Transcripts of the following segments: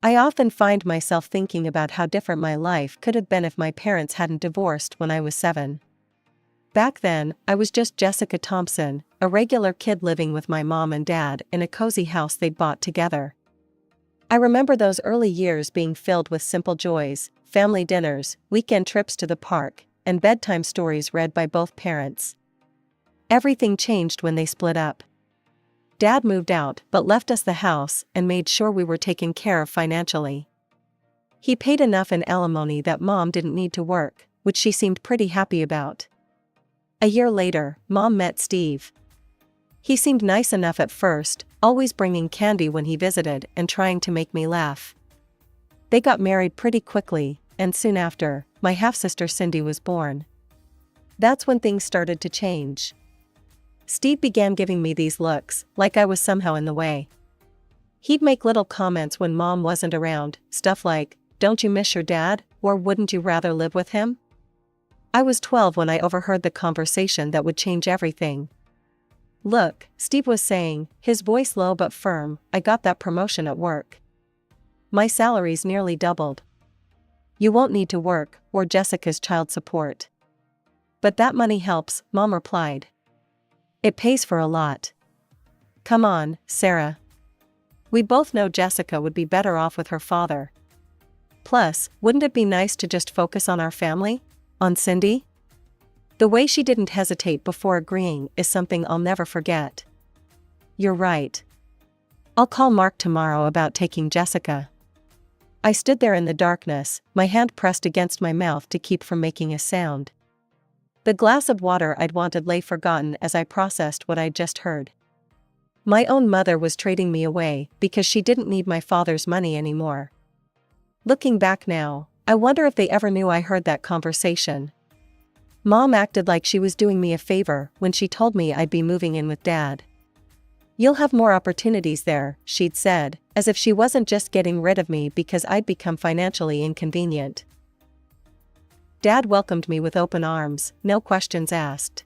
I often find myself thinking about how different my life could have been if my parents hadn't divorced when I was 7. Back then, I was just Jessica Thompson, a regular kid living with my mom and dad in a cozy house they'd bought together. I remember those early years being filled with simple joys, family dinners, weekend trips to the park, and bedtime stories read by both parents. Everything changed when they split up. Dad moved out but left us the house and made sure we were taken care of financially. He paid enough in alimony that Mom didn't need to work, which she seemed pretty happy about. A year later, Mom met Steve. He seemed nice enough at first, always bringing candy when he visited and trying to make me laugh. They got married pretty quickly, and soon after, my half-sister Cindy was born. That's when things started to change. Steve began giving me these looks, like I was somehow in the way. He'd make little comments when Mom wasn't around, stuff like, "Don't you miss your dad, or wouldn't you rather live with him?" I was 12 when I overheard the conversation that would change everything. "Look," Steve was saying, his voice low but firm, "I got that promotion at work. My salary's nearly doubled. You won't need to work, or Jessica's child support." "But that money helps," Mom replied. "It pays for a lot." "Come on, Sarah. We both know Jessica would be better off with her father. Plus, wouldn't it be nice to just focus on our family? On Cindy?" The way she didn't hesitate before agreeing is something I'll never forget. "You're right. I'll call Mark tomorrow about taking Jessica." I stood there in the darkness, my hand pressed against my mouth to keep from making a sound. The glass of water I'd wanted lay forgotten as I processed what I'd just heard. My own mother was trading me away because she didn't need my father's money anymore. Looking back now, I wonder if they ever knew I heard that conversation. Mom acted like she was doing me a favor when she told me I'd be moving in with Dad. "You'll have more opportunities there," she'd said, as if she wasn't just getting rid of me because I'd become financially inconvenient. Dad welcomed me with open arms, no questions asked.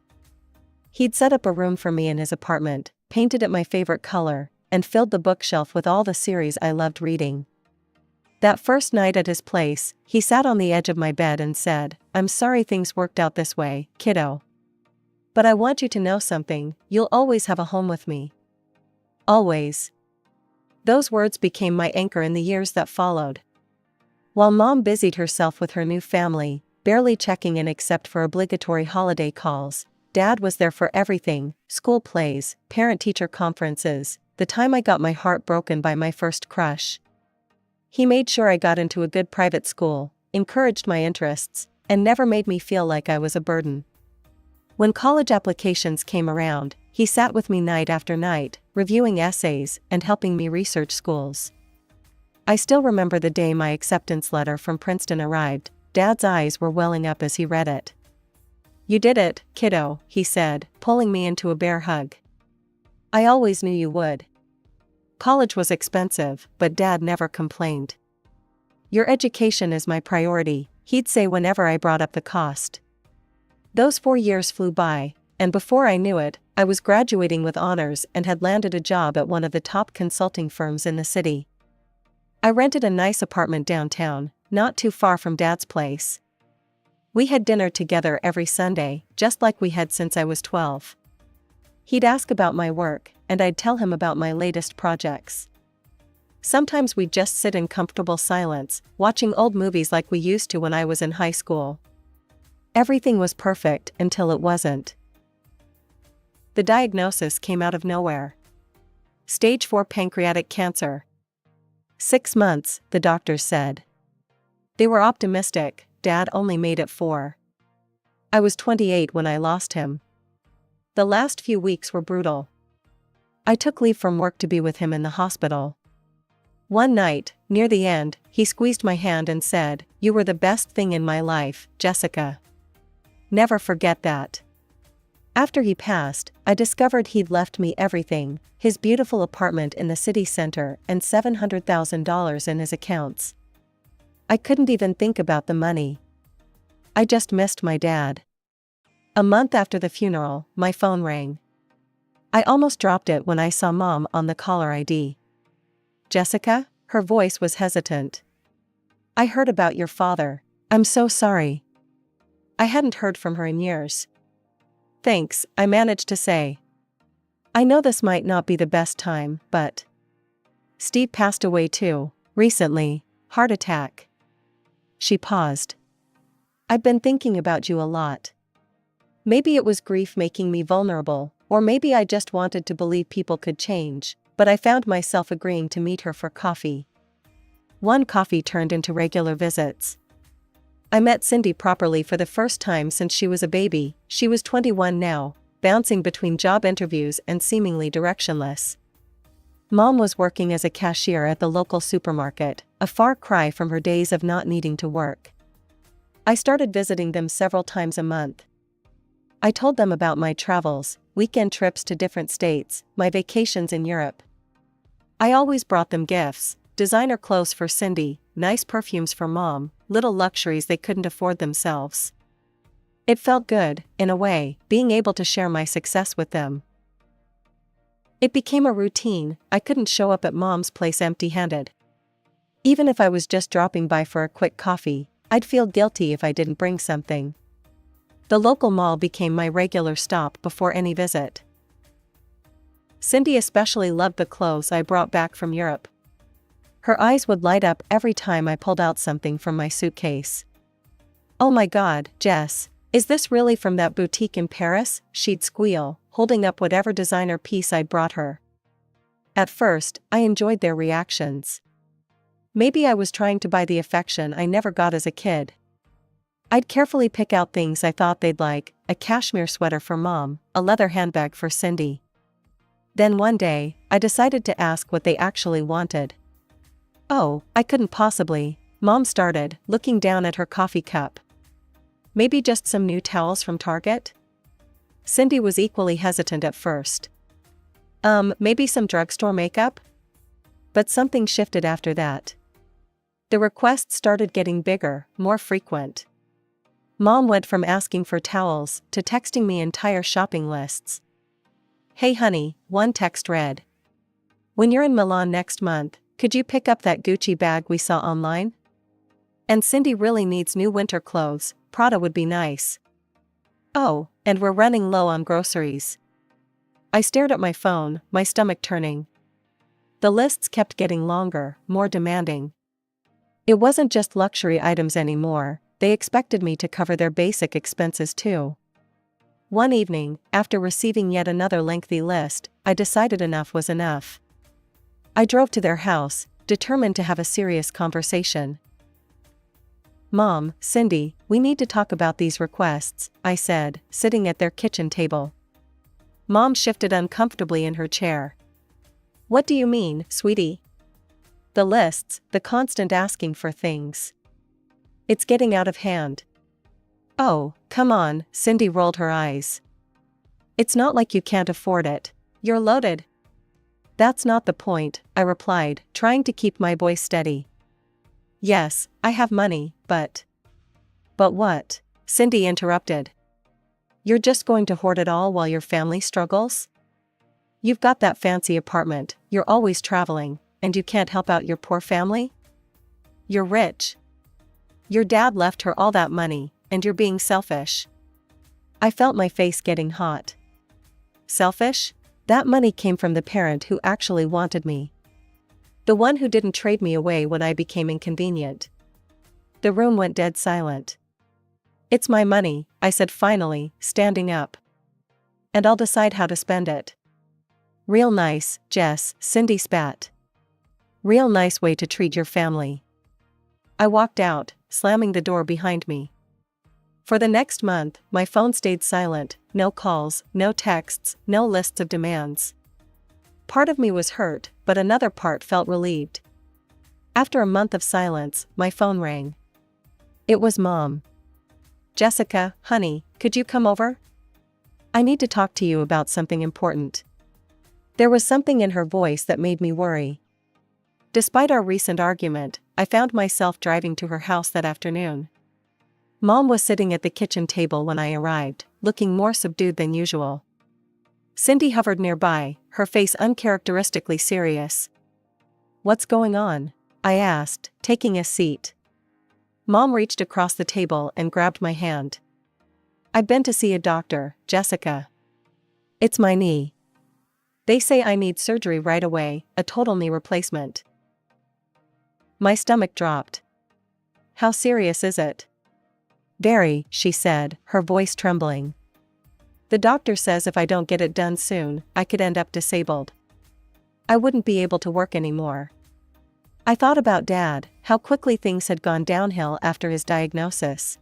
He'd set up a room for me in his apartment, painted it my favorite color, and filled the bookshelf with all the series I loved reading. That first night at his place, he sat on the edge of my bed and said, "I'm sorry things worked out this way, kiddo. But I want you to know something, you'll always have a home with me. Always." Those words became my anchor in the years that followed. While Mom busied herself with her new family, barely checking in except for obligatory holiday calls, Dad was there for everything: school plays, parent-teacher conferences, the time I got my heart broken by my first crush. He made sure I got into a good private school, encouraged my interests, and never made me feel like I was a burden. When college applications came around, he sat with me night after night, reviewing essays and helping me research schools. I still remember the day my acceptance letter from Princeton arrived. Dad's eyes were welling up as he read it. "You did it, kiddo," he said, pulling me into a bear hug. "I always knew you would." College was expensive, but Dad never complained. "Your education is my priority," he'd say whenever I brought up the cost. Those 4 years flew by, and before I knew it, I was graduating with honors and had landed a job at one of the top consulting firms in the city. I rented a nice apartment downtown, not too far from Dad's place. We had dinner together every Sunday, just like we had since I was 12. He'd ask about my work, and I'd tell him about my latest projects. Sometimes we'd just sit in comfortable silence, watching old movies like we used to when I was in high school. Everything was perfect until it wasn't. The diagnosis came out of nowhere. Stage 4 pancreatic cancer. 6 months, the doctors said. They were optimistic. Dad only made it 4. I was 28 when I lost him. The last few weeks were brutal. I took leave from work to be with him in the hospital. One night, near the end, he squeezed my hand and said, "You were the best thing in my life, Jessica. Never forget that." After he passed, I discovered he'd left me everything: his beautiful apartment in the city center and $700,000 in his accounts. I couldn't even think about the money. I just missed my dad. A month after the funeral, my phone rang. I almost dropped it when I saw Mom on the caller ID. "Jessica?" Her voice was hesitant. "I heard about your father. I'm so sorry." I hadn't heard from her in years. "Thanks," I managed to say. "I know this might not be the best time, but Steve passed away too, recently, heart attack." She paused. "I've been thinking about you a lot. Maybe it was grief making me vulnerable, or maybe I just wanted to believe people could change, but I found myself agreeing to meet her for coffee." One coffee turned into regular visits. I met Cindy properly for the first time since she was a baby. She was 21 now, bouncing between job interviews and seemingly directionless. Mom was working as a cashier at the local supermarket, a far cry from her days of not needing to work. I started visiting them several times a month. I told them about my travels, weekend trips to different states, my vacations in Europe. I always brought them gifts, designer clothes for Cindy, nice perfumes for Mom, little luxuries they couldn't afford themselves. It felt good, in a way, being able to share my success with them. It became a routine. I couldn't show up at Mom's place empty-handed. Even if I was just dropping by for a quick coffee, I'd feel guilty if I didn't bring something. The local mall became my regular stop before any visit. Cindy especially loved the clothes I brought back from Europe. Her eyes would light up every time I pulled out something from my suitcase. "Oh my God, Jess, is this really from that boutique in Paris?" she'd squeal, holding up whatever designer piece I'd brought her. At first, I enjoyed their reactions. Maybe I was trying to buy the affection I never got as a kid. I'd carefully pick out things I thought they'd like, a cashmere sweater for Mom, a leather handbag for Cindy. Then one day, I decided to ask what they actually wanted. "Oh, I couldn't possibly," Mom started, looking down at her coffee cup. "Maybe just some new towels from Target?" Cindy was equally hesitant at first. Maybe some drugstore makeup?" But something shifted after that. The requests started getting bigger, more frequent. Mom went from asking for towels to texting me entire shopping lists. "Hey honey," one text read. "When you're in Milan next month, could you pick up that Gucci bag we saw online? And Cindy really needs new winter clothes, Prada would be nice. Oh, and we're running low on groceries." I stared at my phone, my stomach turning. The lists kept getting longer, more demanding. It wasn't just luxury items anymore, they expected me to cover their basic expenses too. One evening, after receiving yet another lengthy list, I decided enough was enough. I drove to their house, determined to have a serious conversation. "Mom, Cindy, we need to talk about these requests," I said, sitting at their kitchen table. Mom shifted uncomfortably in her chair. "What do you mean, sweetie?" "The lists, the constant asking for things. It's getting out of hand." "Oh, come on," Cindy rolled her eyes. "It's not like you can't afford it. You're loaded." "That's not the point," I replied, trying to keep my voice steady. "Yes, I have money, but..." "But what?" Cindy interrupted. "You're just going to hoard it all while your family struggles? You've got that fancy apartment, you're always traveling, and you can't help out your poor family? You're rich. Your dad left her all that money, and you're being selfish." I felt my face getting hot. Selfish? That money came from the parent who actually wanted me. The one who didn't trade me away when I became inconvenient. The room went dead silent. "It's my money," I said finally, standing up. "And I'll decide how to spend it." "Real nice, Jess," Cindy spat. "Real nice way to treat your family." I walked out, slamming the door behind me. For the next month, my phone stayed silent, no calls, no texts, no lists of demands. Part of me was hurt, but another part felt relieved. After a month of silence, my phone rang. It was Mom. "Jessica, honey, could you come over? I need to talk to you about something important." There was something in her voice that made me worry. Despite our recent argument, I found myself driving to her house that afternoon. Mom was sitting at the kitchen table when I arrived, looking more subdued than usual. Cindy hovered nearby, her face uncharacteristically serious. "What's going on?" I asked, taking a seat. Mom reached across the table and grabbed my hand. "I've been to see a doctor, Jessica. It's my knee. They say I need surgery right away, a total knee replacement." My stomach dropped. "How serious is it?" "Very," she said, her voice trembling. "The doctor says if I don't get it done soon, I could end up disabled. I wouldn't be able to work anymore." I thought about Dad, how quickly things had gone downhill after his diagnosis.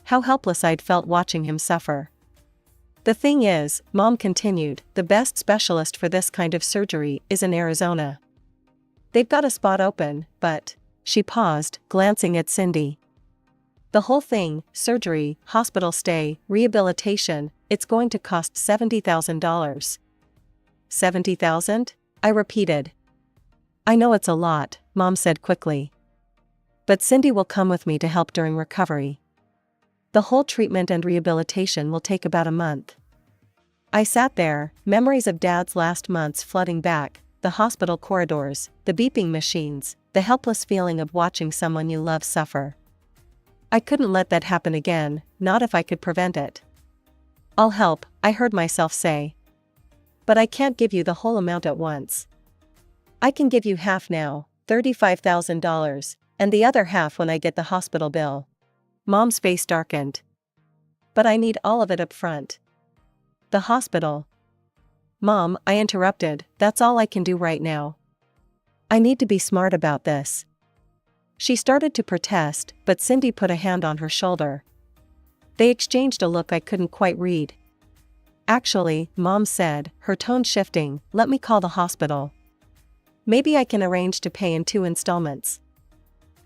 How helpless I'd felt watching him suffer. "The thing is," Mom continued, "the best specialist for this kind of surgery is in Arizona. They've got a spot open, but..." She paused, glancing at Cindy. "The whole thing, surgery, hospital stay, rehabilitation, it's going to cost $70,000. $70,000? I repeated. "I know it's a lot," Mom said quickly. "But Cindy will come with me to help during recovery. The whole treatment and rehabilitation will take about a month." I sat there, memories of Dad's last months flooding back, the hospital corridors, the beeping machines, the helpless feeling of watching someone you love suffer. I couldn't let that happen again, not if I could prevent it. "I'll help," I heard myself say. "But I can't give you the whole amount at once. I can give you half now, $35,000, and the other half when I get the hospital bill." Mom's face darkened. "But I need all of it up front." "The hospital." "Mom," I interrupted, "that's all I can do right now. I need to be smart about this." She started to protest, but Cindy put a hand on her shoulder. They exchanged a look I couldn't quite read. "Actually," Mom said, her tone shifting, "let me call the hospital. Maybe I can arrange to pay in 2 installments."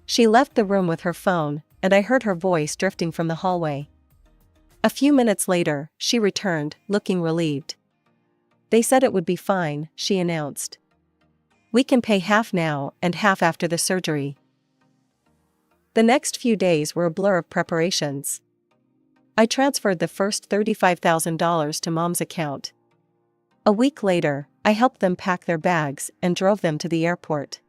She left the room with her phone, and I heard her voice drifting from the hallway. A few minutes later, she returned, looking relieved. "They said it would be fine," she announced. "We can pay half now and half after the surgery." The next few days were a blur of preparations. I transferred the first $35,000 to Mom's account. A week later, I helped them pack their bags and drove them to the airport.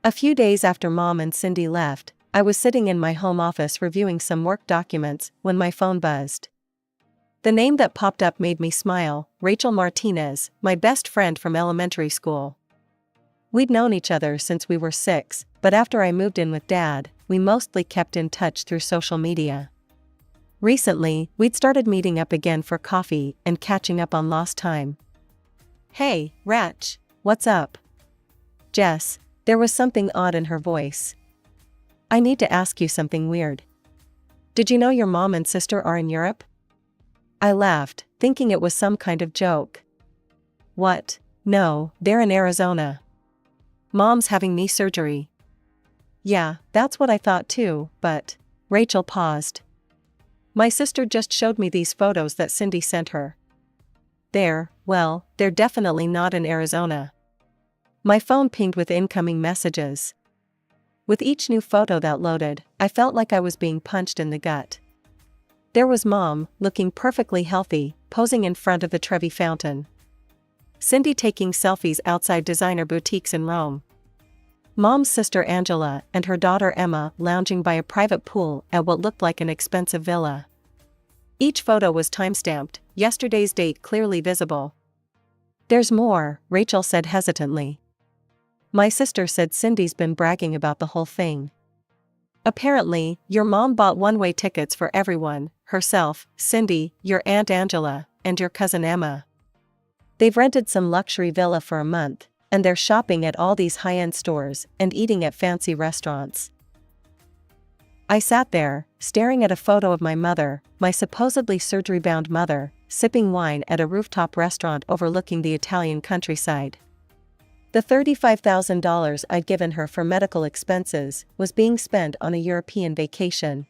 A few days after Mom and Cindy left, I was sitting in my home office reviewing some work documents when my phone buzzed. The name that popped up made me smile, Rachel Martinez, my best friend from elementary school. We'd known each other since we were 6, but after I moved in with Dad, we mostly kept in touch through social media. Recently, we'd started meeting up again for coffee and catching up on lost time. "Hey, Rach, what's up?" "Jess," there was something odd in her voice. "I need to ask you something weird. Did you know your mom and sister are in Europe?" I laughed, thinking it was some kind of joke. "What? No, they're in Arizona. Mom's having knee surgery." "Yeah, that's what I thought too, but..." Rachel paused. "My sister just showed me these photos that Cindy sent her. They're definitely not in Arizona." My phone pinged with incoming messages. With each new photo that loaded, I felt like I was being punched in the gut. There was Mom, looking perfectly healthy, posing in front of the Trevi Fountain. Cindy taking selfies outside designer boutiques in Rome. Mom's sister Angela and her daughter Emma lounging by a private pool at what looked like an expensive villa. Each photo was timestamped, yesterday's date clearly visible. "There's more," Rachel said hesitantly. "My sister said Cindy's been bragging about the whole thing. Apparently, your mom bought one-way tickets for everyone, herself, Cindy, your Aunt Angela, and your cousin Emma. They've rented some luxury villa for a month, and they're shopping at all these high-end stores and eating at fancy restaurants." I sat there, staring at a photo of my mother, my supposedly surgery-bound mother, sipping wine at a rooftop restaurant overlooking the Italian countryside. The $35,000 I'd given her for medical expenses was being spent on a European vacation.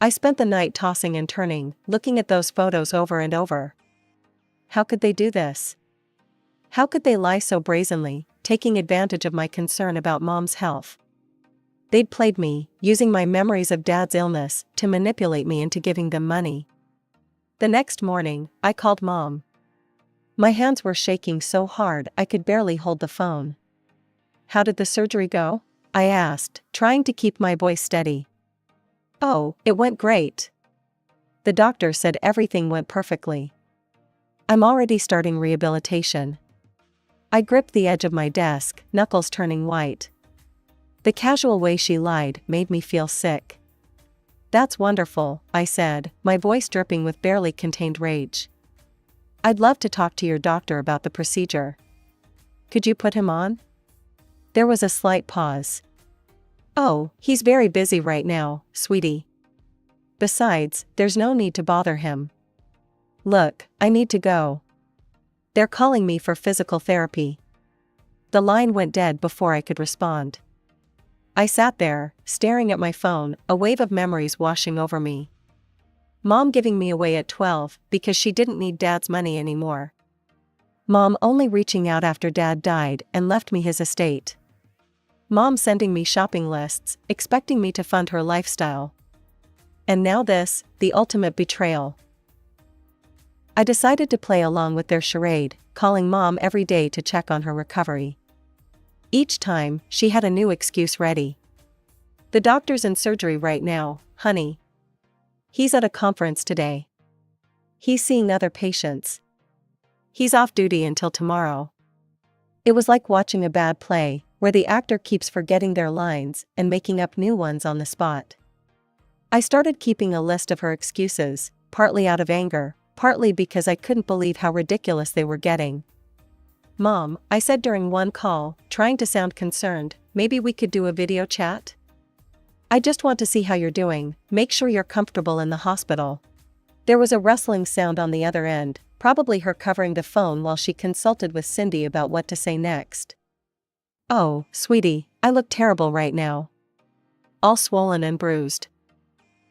I spent the night tossing and turning, looking at those photos over and over. How could they do this? How could they lie so brazenly, taking advantage of my concern about Mom's health? They'd played me, using my memories of Dad's illness to manipulate me into giving them money. The next morning, I called Mom. My hands were shaking so hard I could barely hold the phone. how did the surgery go? I asked, trying to keep my voice steady. Oh, it went great. The doctor said everything went perfectly. I'm already starting rehabilitation. I gripped the edge of my desk, knuckles turning white. The casual way she lied made me feel sick. That's wonderful, I said, my voice dripping with barely contained rage. I'd love to talk to your doctor about the procedure. Could you put him on? There was a slight pause. Oh, he's very busy right now, sweetie. Besides, there's no need to bother him. Look, I need to go. They're calling me for physical therapy. The line went dead before I could respond. I sat there, staring at my phone, a wave of memories washing over me. Mom giving me away at 12 because she didn't need Dad's money anymore. Mom only reaching out after Dad died and left me his estate. Mom sending me shopping lists, expecting me to fund her lifestyle. And now this, the ultimate betrayal. I decided to play along with their charade, calling Mom every day to check on her recovery. Each time, she had a new excuse ready. The doctor's in surgery right now, honey. He's at a conference today. He's seeing other patients. He's off duty until tomorrow. It was like watching a bad play, where the actor keeps forgetting their lines and making up new ones on the spot. I started keeping a list of her excuses, partly out of anger, partly because I couldn't believe how ridiculous they were getting. Mom, I said during one call, trying to sound concerned, maybe we could do a video chat? I just want to see how you're doing, make sure you're comfortable in the hospital. There was a rustling sound on the other end, probably her covering the phone while she consulted with Cindy about what to say next. Oh, sweetie, I look terrible right now. All swollen and bruised.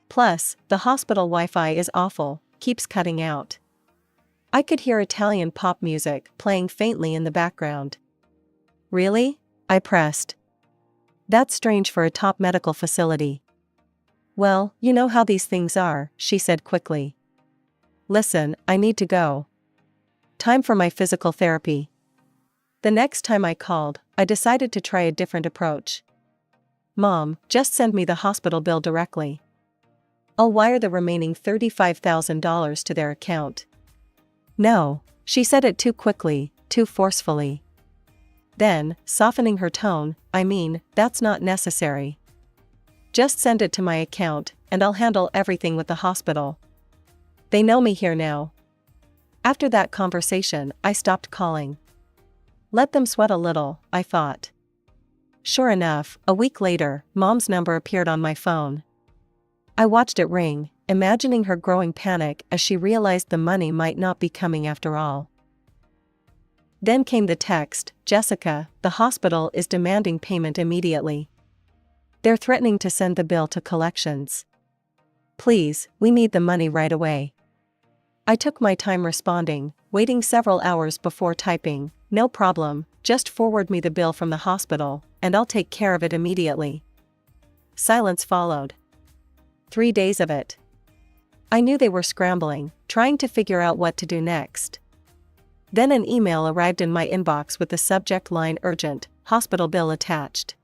Plus, the hospital Wi-Fi is awful, keeps cutting out. I could hear Italian pop music playing faintly in the background. Really? I pressed. That's strange for a top medical facility. Well, you know how these things are, she said quickly. Listen, I need to go. Time for my physical therapy. The next time I called, I decided to try a different approach. Mom, just send me the hospital bill directly. I'll wire the remaining $35,000 to their account. No, she said it too quickly, too forcefully. Then, softening her tone, I mean, that's not necessary. Just send it to my account, and I'll handle everything with the hospital. They know me here now. After that conversation, I stopped calling. Let them sweat a little, I thought. Sure enough, a week later, Mom's number appeared on my phone. I watched it ring, imagining her growing panic as she realized the money might not be coming after all. Then came the text, Jessica, the hospital is demanding payment immediately. They're threatening to send the bill to collections. Please, we need the money right away. I took my time responding, waiting several hours before typing, no problem, just forward me the bill from the hospital, and I'll take care of it immediately. Silence followed. 3 days of it. I knew they were scrambling, trying to figure out what to do next. Then an email arrived in my inbox with the subject line urgent, hospital bill attached.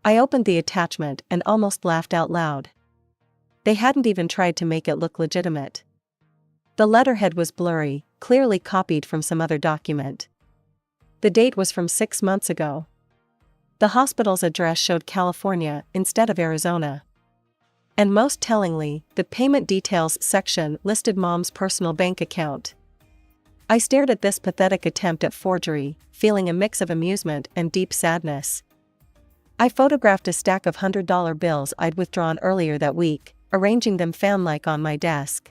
I opened the attachment and almost laughed out loud. They hadn't even tried to make it look legitimate. The letterhead was blurry, clearly copied from some other document. The date was from 6 months ago. The hospital's address showed California instead of Arizona. And most tellingly, the payment details section listed Mom's personal bank account. I stared at this pathetic attempt at forgery, feeling a mix of amusement and deep sadness. I photographed a stack of $100 bills I'd withdrawn earlier that week, arranging them fan-like on my desk.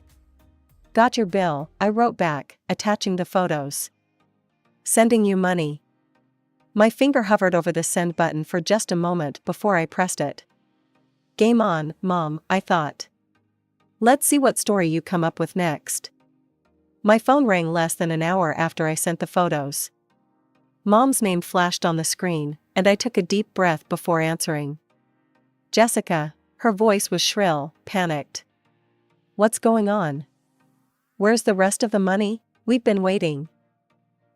Got your bill, I wrote back, attaching the photos. Sending you money. My finger hovered over the send button for just a moment before I pressed it. Game on, Mom, I thought. Let's see what story you come up with next. My phone rang less than an hour after I sent the photos. Mom's name flashed on the screen, and I took a deep breath before answering. Jessica, her voice was shrill, panicked. What's going on? Where's the rest of the money? We've been waiting.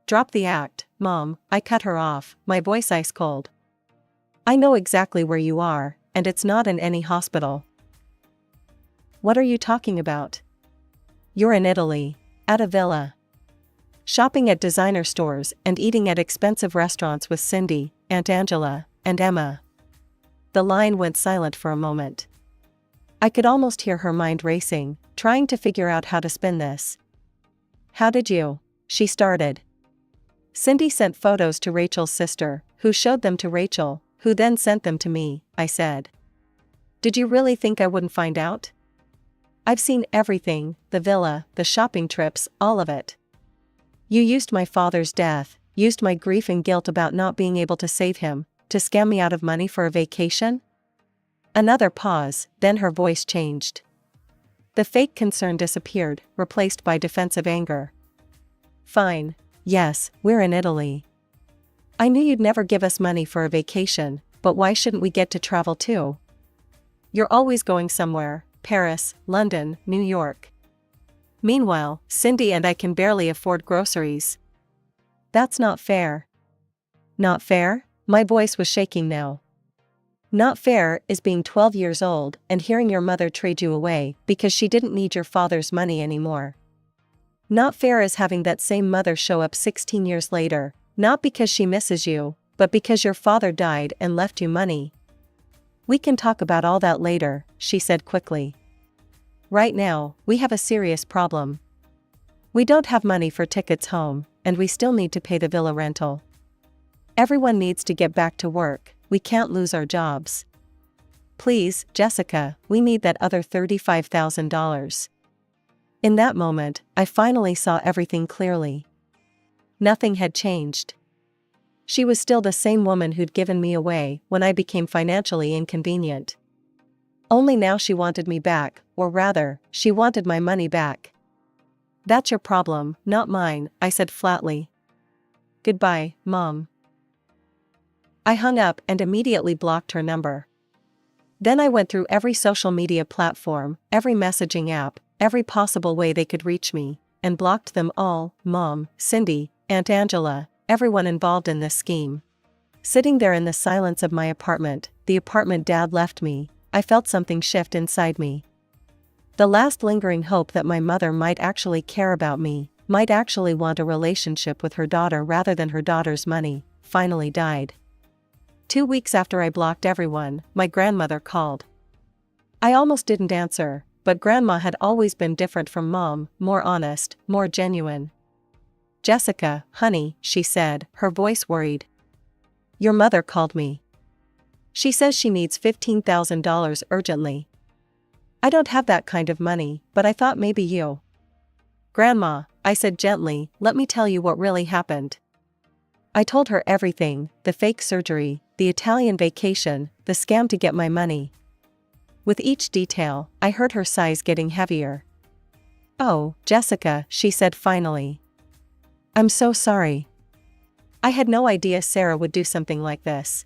Drop the act, Mom, I cut her off, my voice ice cold. I know exactly where you are, and it's not in any hospital. What are you talking about? You're in Italy, at a villa. Shopping at designer stores and eating at expensive restaurants with Cindy, Aunt Angela, and Emma. The line went silent for a moment. I could almost hear her mind racing, trying to figure out how to spin this. How did you? She started. Cindy sent photos to Rachel's sister, who showed them to Rachel, who then sent them to me, I said. Did you really think I wouldn't find out? I've seen everything, the villa, the shopping trips, all of it. You used my father's death, used my grief and guilt about not being able to save him, to scam me out of money for a vacation? Another pause, then her voice changed. The fake concern disappeared, replaced by defensive anger. Fine. Yes, we're in Italy. I knew you'd never give us money for a vacation, but why shouldn't we get to travel too? You're always going somewhere, Paris, London, New York. Meanwhile, Cindy and I can barely afford groceries. That's not fair. Not fair? My voice was shaking now. Not fair is being 12 years old and hearing your mother trade you away because she didn't need your father's money anymore. Not fair is having that same mother show up 16 years later, not because she misses you, but because your father died and left you money. We can talk about all that later, she said quickly. Right now, we have a serious problem. We don't have money for tickets home, and we still need to pay the villa rental. Everyone needs to get back to work, we can't lose our jobs. Please, Jessica, we need that other $35,000. In that moment, I finally saw everything clearly. Nothing had changed. She was still the same woman who'd given me away when I became financially inconvenient. Only now she wanted me back, or rather, she wanted my money back. That's your problem, not mine, I said flatly. Goodbye, Mom. I hung up and immediately blocked her number. Then I went through every social media platform, every messaging app, every possible way they could reach me, and blocked them all, Mom, Cindy, Aunt Angela, everyone involved in this scheme. Sitting there in the silence of my apartment, the apartment Dad left me, I felt something shift inside me. The last lingering hope that my mother might actually care about me, might actually want a relationship with her daughter rather than her daughter's money, finally died. 2 weeks after I blocked everyone, my grandmother called. I almost didn't answer, but Grandma had always been different from Mom, more honest, more genuine. Jessica, honey, she said, her voice worried. Your mother called me. She says she needs $15,000 urgently. I don't have that kind of money, but I thought maybe you. Grandma, I said gently, let me tell you what really happened. I told her everything, the fake surgery, the Italian vacation, the scam to get my money. With each detail, I heard her sighs getting heavier. Oh, Jessica, she said finally. I'm so sorry. I had no idea Sarah would do something like this.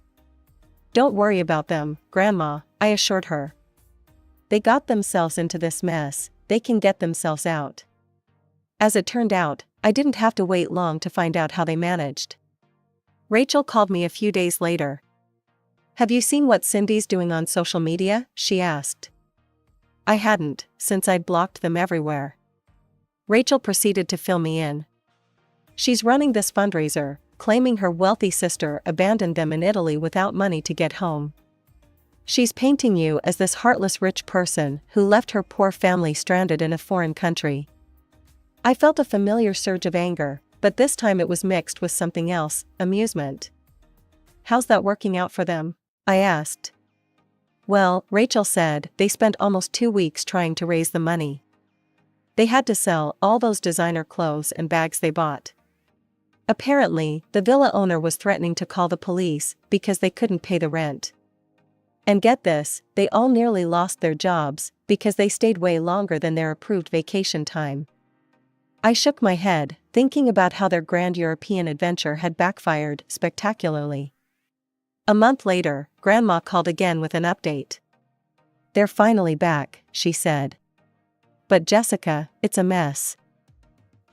Don't worry about them, Grandma, I assured her. They got themselves into this mess, they can get themselves out. As it turned out, I didn't have to wait long to find out how they managed. Rachel called me a few days later. Have you seen what Cindy's doing on social media? She asked. I hadn't, since I'd blocked them everywhere. Rachel proceeded to fill me in. She's running this fundraiser, claiming her wealthy sister abandoned them in Italy without money to get home. She's painting you as this heartless rich person who left her poor family stranded in a foreign country. I felt a familiar surge of anger, but this time it was mixed with something else, amusement. How's that working out for them? I asked. Well, Rachel said, they spent almost 2 weeks trying to raise the money. They had to sell all those designer clothes and bags they bought. Apparently, the villa owner was threatening to call the police because they couldn't pay the rent. And get this, they all nearly lost their jobs because they stayed way longer than their approved vacation time. I shook my head, thinking about how their grand European adventure had backfired spectacularly. A month later, Grandma called again with an update. They're finally back, she said. But Jessica, it's a mess.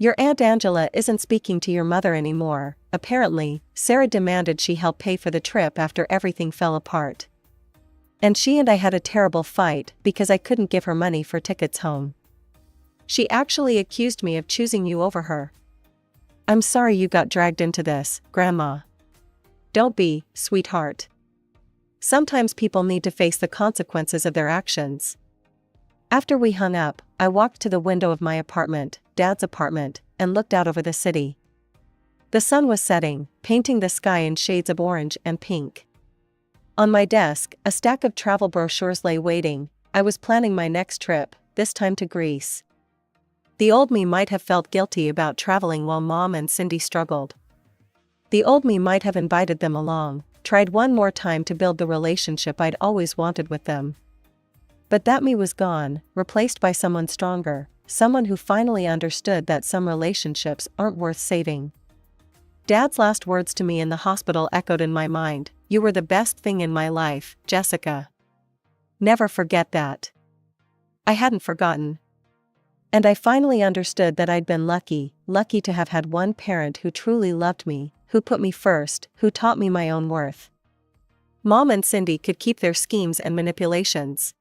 Your Aunt Angela isn't speaking to your mother anymore. Apparently, Sarah demanded she help pay for the trip after everything fell apart. And she and I had a terrible fight because I couldn't give her money for tickets home. She actually accused me of choosing you over her. I'm sorry you got dragged into this, Grandma. Don't be, sweetheart. Sometimes people need to face the consequences of their actions. After we hung up, I walked to the window of my apartment, Dad's apartment, and looked out over the city. The sun was setting, painting the sky in shades of orange and pink. On my desk, a stack of travel brochures lay waiting. I was planning my next trip, this time to Greece. The old me might have felt guilty about traveling while Mom and Cindy struggled. The old me might have invited them along, tried one more time to build the relationship I'd always wanted with them. But that me was gone, replaced by someone stronger, someone who finally understood that some relationships aren't worth saving. Dad's last words to me in the hospital echoed in my mind, "You were the best thing in my life, Jessica. Never forget that." I hadn't forgotten. And I finally understood that I'd been lucky to have had one parent who truly loved me, who put me first, who taught me my own worth. Mom and Cindy could keep their schemes and manipulations.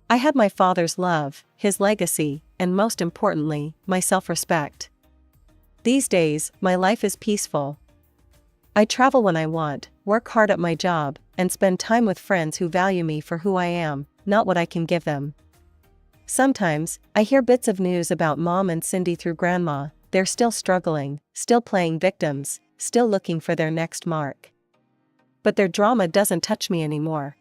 I had my father's love, his legacy, and most importantly, my self-respect. These days, my life is peaceful. I travel when I want, work hard at my job, and spend time with friends who value me for who I am, not what I can give them. Sometimes, I hear bits of news about Mom and Cindy through Grandma. They're still struggling, still playing victims, still looking for their next mark. But their drama doesn't touch me anymore.